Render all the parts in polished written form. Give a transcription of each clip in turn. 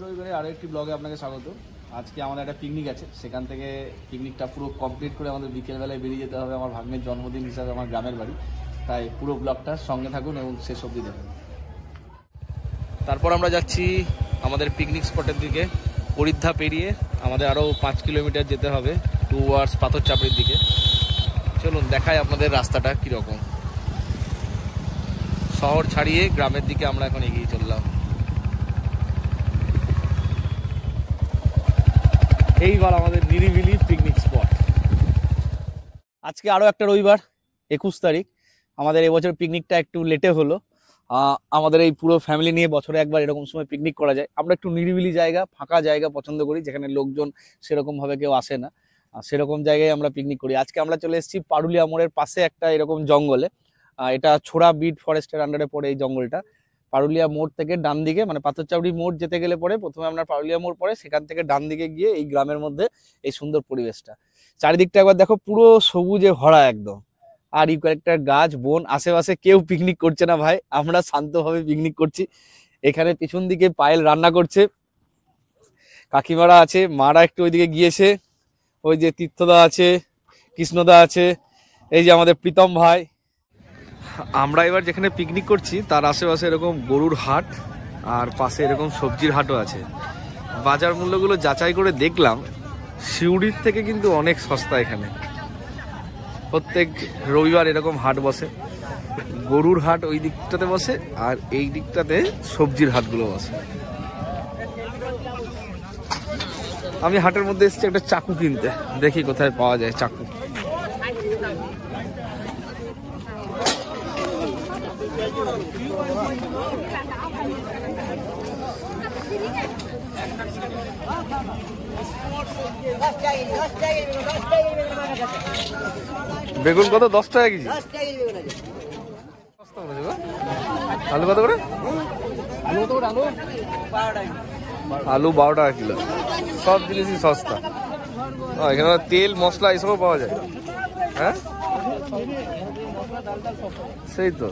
রবিবারে আরও একটি ব্লগে আপনাকে স্বাগত। আজকে আমাদের একটা পিকনিক আছে, সেখান থেকে পিকনিকটা পুরো কমপ্লিট করে আমাদের বিকেলবেলায় বেরিয়ে যেতে হবে আমার ভাগ্নের জন্মদিন হিসাবে আমার গ্রামের বাড়ি। তাই পুরো ব্লগটার সঙ্গে থাকুন এবং শেষ অবধি দেখুন। তারপর আমরা যাচ্ছি আমাদের পিকনিক স্পটের দিকে। পরিদ্ধা পেরিয়ে আমাদের আরও 5 কিলোমিটার যেতে হবে টুয়ার্ডস পাথর চাপড়ির দিকে। চলুন দেখাই আপনাদের রাস্তাটা কীরকম। শহর ছাড়িয়ে গ্রামের দিকে আমরা এখন এগিয়ে চললাম। এইবার আমাদের নিরিবিলি পিকনিক স্পট। আজকে আরও একটা রবিবার, 21 তারিখ। আমাদের এবছর পিকনিকটা একটু লেটে হলো। আমাদের এই পুরো ফ্যামিলি নিয়ে বছরে একবার এরকম সময় পিকনিক করা যায়। আমরা একটু নিরিবিলি জায়গা, ফাঁকা জায়গা পছন্দ করি, যেখানে লোকজন সেরকমভাবে কেউ আসে না। সেরকম জায়গায় আমরা পিকনিক করি। আজকে আমরা চলে এসেছি পারুলিয়া মোড়ের পাশে একটা এরকম জঙ্গলে। এটা ছোড়া বিট ফরেস্টের আন্ডারে পড়ে এই জঙ্গলটা। পারুলিয়া মোড় থেকে ডান দিকে, মানে পাথরচাপড়ি মোড় যেতে গেলে পরে প্রথমে আপনার পারুলিয়া মোড় পড়ে, সেখান থেকে ডান দিকে গিয়ে এই গ্রামের মধ্যে এই সুন্দর পরিবেশটা। চারিদিকটা একবার দেখো, পুরো সবুজে ভরা একদম। আর ইউক্যালিপটাস গাছ, বন, আশেপাশে কেউ পিকনিক করছে না ভাই, আমরা শান্তভাবে পিকনিক করছি। এখানে পিছন দিকে পায়েল রান্না করছে, কাকিমারা আছে, মারা একটু ওইদিকে গিয়েছে। ওই যে তীর্থদা আছে, কৃষ্ণদা আছে, এই যে আমাদের প্রীতম ভাই। আমরা এবার যেখানে পিকনিক করছি তার আশেপাশে এরকম গরুর হাট আর পাশে এরকম সবজির হাটও আছে। বাজার মূল্যগুলো যাচাই করে দেখলাম, সিউড়ির থেকে কিন্তু অনেক সস্তা। এখানে প্রত্যেক রবিবার এরকম হাট বসে। গরুর হাট ওই দিকটাতে বসে আর এই দিকটাতে সবজির হাটগুলো বসে। আমি হাটের মধ্যে এসেছি একটা চাকু কিনতে, দেখি কোথায় পাওয়া যায় চাকু। বেগুন কত? 10 টাকা কেজি। আলু কত করে? আলু 12 টাকা কিলো। সব জিনিসই সস্তা। এখানে তেল মশলা এসবও পাওয়া যায়। হ্যাঁ, সেই তো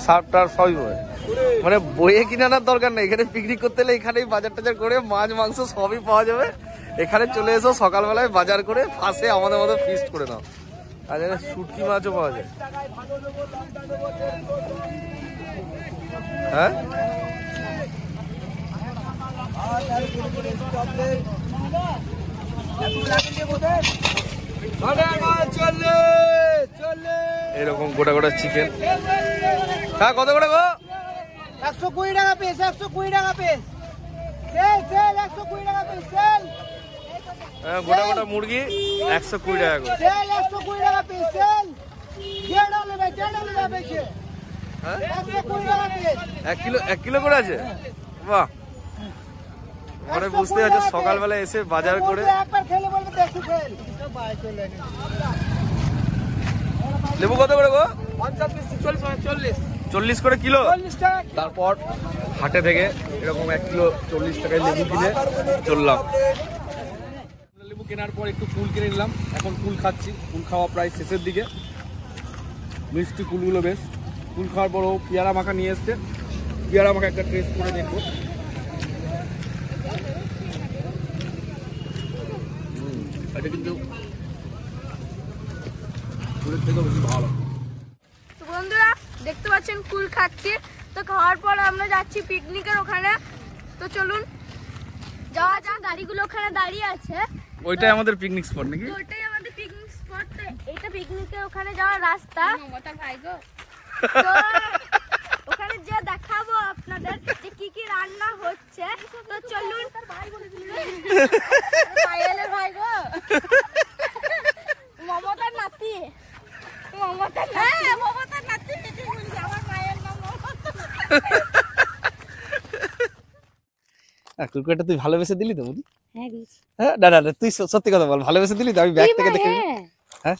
সারটার সবই পাবে। মানে বইয়ে কিনে আনার দরকার নেই, এখানে পিকনিক করতে হলে এখানেই বাজার টাজার করে মাছ মাংস সবই পাওয়া যাবে। এখানে চলে এসো, সকালবেলায় বাজার করে ফাঁসে আমাদের মতো ফিস্ট করে নাও। আর এখানে শুটকি মাছও পাওয়া যায়। হ্যাঁ, এরকম গোটা গোটা চিকেন। হ্যাঁ, কত করে গো? 120 টাকা পিস, 120 টাকা পিস। সেল সেল 120 টাকা পিস সেল। গোটা গোটা মুরগি 120 টাকা করে। সেল 120 টাকা পিস সেল। কেডা নেবে বেশি? হ্যাঁ, 120 টাকা পিস। 1 কিলো করে আছে। বাহ, মানে বুঝতে পারছো সকালবেলা এসে বাজার করে। একবার খেলে বলবে দেখো খেল। লেবু কত করে গো? 50 পিস 40 40 করে কিলো। 40 টাকা। তারপর হাটে থেকে এরকম 1 কিলো 40 টাকায় লেবু কিনে চললাম। লেবু কেনার পর একটু কুল কিনে নিলাম, এখন কুল খাচ্ছি। কুল খাওয়া প্রায় শেষের দিকে। মিষ্টি কুলগুলো বেশ। কুল খাওয়ার পরও পেয়ারা মাখা নিয়ে এসছে, পেয়ারা মাখা একটা টেস্ট করে দেখবো। এটা কিন্তু কুলের থেকেও বেশি ভালো। তো বন্ধুরা দেখতে পাচ্ছেন কুল খাচ্ছি। তো খাওয়ার পর আমরা যাচ্ছি পিকনিকের ওখানে। তো চলুন যাওয়া যাক। গাড়িগুলো ওখানে দাঁড়িয়ে আছে। ওইটাই আমাদের পিকনিক স্পট নাকি? তো ওইটাই আমাদের পিকনিক স্পট। তো এটা পিকনিকের ওখানে যাওয়ার রাস্তা। ভাই গো, তো ওখানে যে দেখাবো আপনাদের যে কি কি রান্না হচ্ছে। তো চলুন। পায়েলের ভাই গো, মমতার নাতি। মমতার নাতি। আমার মায়ের নাম মমতা। কুরকুরেটা তুই ভালোবেসে দিলি তো বুঝি? হ্যাঁ দিস। হ্যাঁ, না তুই সত্যি কথা বল, ভালোবেসে দিলি তো? আমি ব্যাগ থেকে দেখে। হ্যাঁ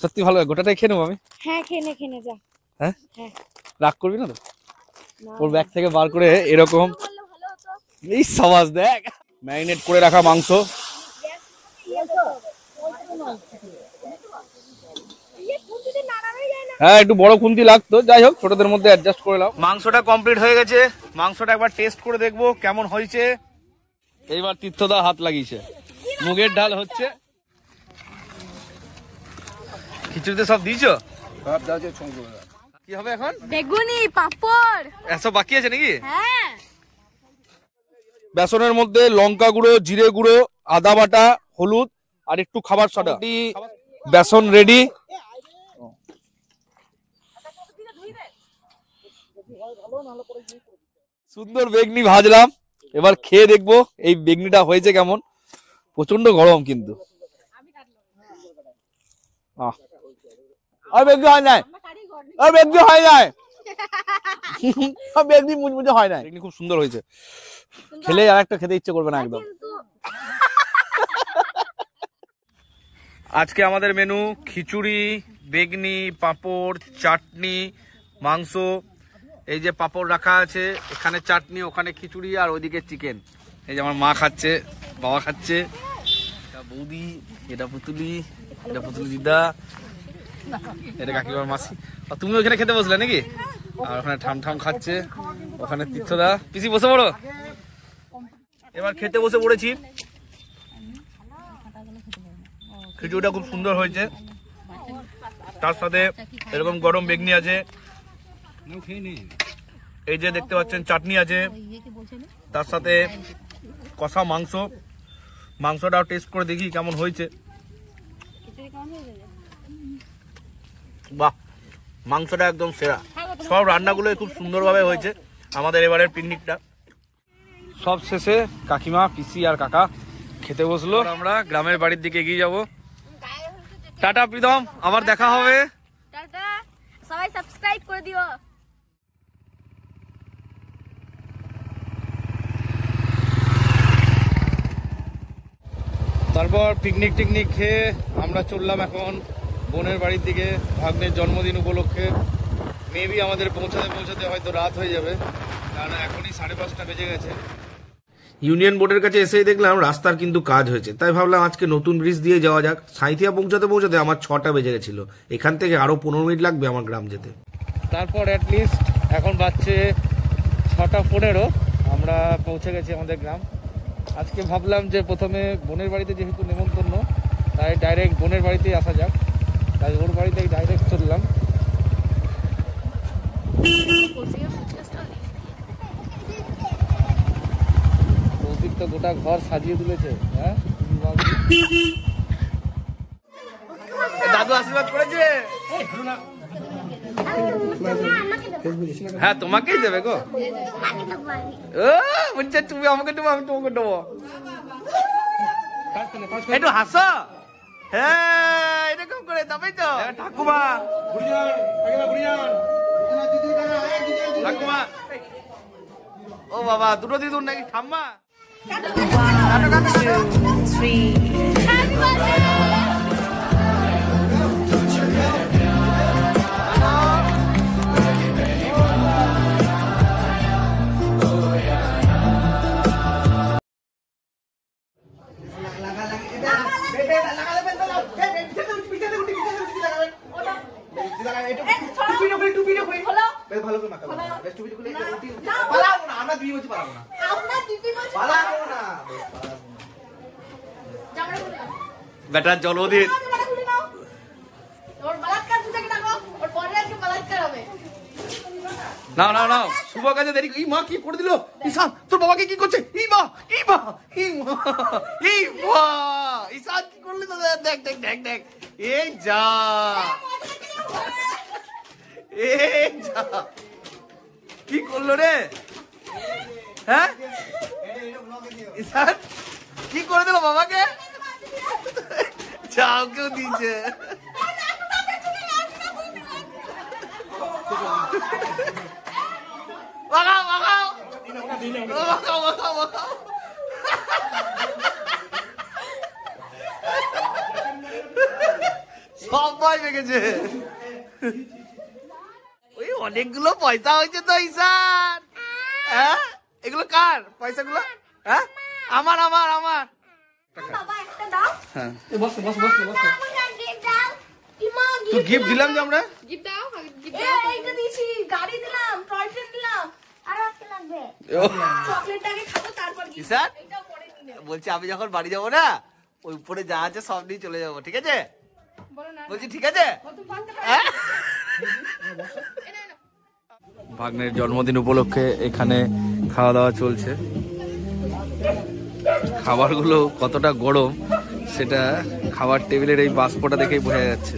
সত্যি ভালো, গোটাটাই খেয়ে নেবো আমি। হ্যাঁ খেনে যা। হ্যাঁ, রাগ করবি না তো? ওর ব্যাগ থেকে বার করে এরকম এই সমাজ দেখ, ম্যারিনেট করে রাখা মাংস। নাড়ানোই যায় না। হ্যাঁ একটু বড় খুন্তি লাগতো, যাই হোক ছোটদের মধ্যে অ্যাডজাস্ট করে নাও। মাংসটা কমপ্লিট হয়ে গেছে, মাংসটা একবার টেস্ট করে দেখবো কেমন হয়েছে। এইবার তীর্থদা হাত লাগিয়েছে, মুগের ডাল হচ্ছে। খিচুড়িতে সব দিয়েছো? কি হবে এখন? বেগুনি পাপড় এসব বাকি আছে নাকি? হ্যাঁ। বেসনের মধ্যে লঙ্কা গুঁড়ো, জিরে গুঁড়ো, আদা বাটা, হলুদ আর একটু খাবার সোডা, বেসন রেডি। সুন্দর বেগনি ভাজলাম, এবার খেয়ে দেখবো এই বেগনিটা হয়েছে কেমন। প্রচন্ড গরম কিন্তু। আর বেগনি হয় নাই, আর বেগনি হয় নাই, বেগনি মুচমুচে হয় নাই। বেগনি খুব সুন্দর হয়েছে, খেলে আর একটা খেতে ইচ্ছে করবে না একদম। আজকে আমাদের মেনু খিচুড়ি, বেগনি, পাঁপড়, চাটনি, মাংস। এই যে পাঁপড় রাখা আছে, এখানে চাটনি, ওখানে খিচুড়ি আর ওইদিকে চিকেন। এই যে আমার মা খাচ্ছে, বাবা খাচ্ছে, এটা বৌদি, এটা পুতুলি, এটা পুতুলি দিদা, এটা কাকিমার মাসি। আর তুমি ওখানে খেতে বসলে নাকি? আর ওখানে ঠাম ঠাম খাচ্ছে, ওখানে তীর্থদা। পিসি বসে পড়ো। এবার খেতে বসে পড়েছি। খিচুড়িটা খুব সুন্দর হয়েছে, তার সাথে এরকম গরম বেগনি আছে, এই যে দেখতে পাচ্ছেন চাটনি আছে, তার সাথে কষা মাংস। মাংসটাও টেস্ট করে দেখি কেমন হয়েছে। বাহ, মাংসটা একদম সেরা। সব রান্নাগুলো খুব সুন্দরভাবে হয়েছে আমাদের এবারের পিকনিকটা। সব শেষে কাকিমা, পিসি আর কাকা খেতে বসলো। আমরা গ্রামের বাড়ির দিকে এগিয়ে যাব। টাটা প্রীতম, আবার দেখা হবে। টাটা, সবাই সাবস্ক্রাইব করে দিও। তারপর পিকনিক টিকনিক খেয়ে আমরা চললাম এখন বোনের বাড়ির দিকে, ভাগ্নের জন্মদিন উপলক্ষে। মেবি আমাদের পৌঁছাতে পৌঁছাতে হয়তো রাত হয়ে যাবে, কারণ এখনই 5:30 বেজে গেছে। ইউনিয়ন বোর্ডের কাছে এসেই দেখলাম রাস্তার কিন্তু কাজ হয়েছে, তাই ভাবলাম আজকে নতুন ব্রিজ দিয়ে যাওয়া যাক। সাঁইথিয়া পৌঁছাতে পৌঁছাতে আমার 6টা বেজে গেছিল, এখান থেকে আরো 15 মিনিট লাগবে আমার গ্রাম যেতে। তারপর অ্যাটলিস্ট এখন বাজছে 6:15, আমরা পৌঁছে গেছি আমাদের গ্রাম। আজকে ভাবলাম যে প্রথমে বোনের বাড়িতে যেহেতু নেমন্তন্ন, তাই ডাইরেক্ট বোনের বাড়িতেই আসা যাক, তাই ওর বাড়িতেই ডাইরেক্ট চললাম। কৌশিক তো গোটা ঘর সাজিয়ে তুলেছে। হ্যাঁ দাদু আশীর্বাদ করেছে। হ্যাঁ তোমাকেই দেবে গো। বলছে তুমি আমাকে দেবো, আমি তোমাকে দেবো। একটু হাসো। হ্যাঁ এরকম করে তবেই তো। ঠাকুমা, ঠাকুমা, ও বাবা, দুটো দিদুন নাকি ঠাম্মা? বেটার জন্মদিন। নাও নাও নাও, শুভ কাজে দেরি। ই মা কি করে দিল? ঈশান তোর বাবাকে কি করছে? ই মা, ই মা, ই মা, ই মা, ঈশান কি করলি তো? দেখ দেখ দেখ দেখ, এই যা, এই যা, কি করলো রে? হ্যাঁ ঈশান কি করে দিল বাবাকে? যাও কেউ দিয়েছে। বাগাও বাগাও বাগাও বাগাও বাগাও। সব ভয় পেয়েছে। ওই অনেকগুলো পয়সা হয়েছে তো ঈশান। হ্যাঁ এগুলো কার পয়সাগুলো? হ্যাঁ আমার আমার আমার। বাবা একটা দাও। হ্যাঁ বস বস বস বস। আমাকে দাও। ইমা তো গিফট দিলাম যে আমরা। এইটা দিছি, গাড়ি দিলাম, টয় ট্রেন দিলাম, আর একটা লাগবে। চকলেটটাকে খাবো তারপর কি? স্যার বলছি আমি যখন বাড়ি যাবো না, ওই উপরে যা আছে সব নিয়ে চলে যাবো, ঠিক আছে? বলছি ঠিক আছে। ভাগ্নের জন্মদিন উপলক্ষে এখানে খাওয়া দাওয়া চলছে। খাবারগুলো কতটা গরম সেটা খাবার টেবিলের এই বাষ্পটা দেখেই বোঝা যাচ্ছে।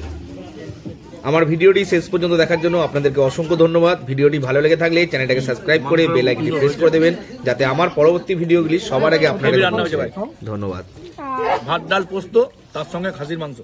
আমার ভিডিওটি শেষ পর্যন্ত দেখার জন্য আপনাদেরকে অসংখ্য ধন্যবাদ। ভিডিওটি ভালো লেগে থাকলে চ্যানেলটাকে সাবস্ক্রাইব করে বেল আইকনটি প্রেস করে দেবেন, যাতে আমার পরবর্তী ভিডিওগুলি সবার আগে আপনাদের কাছে পৌঁছে যায়। ধন্যবাদ। ভাত ডাল পোস্ত তার সঙ্গে খাসির মাংস।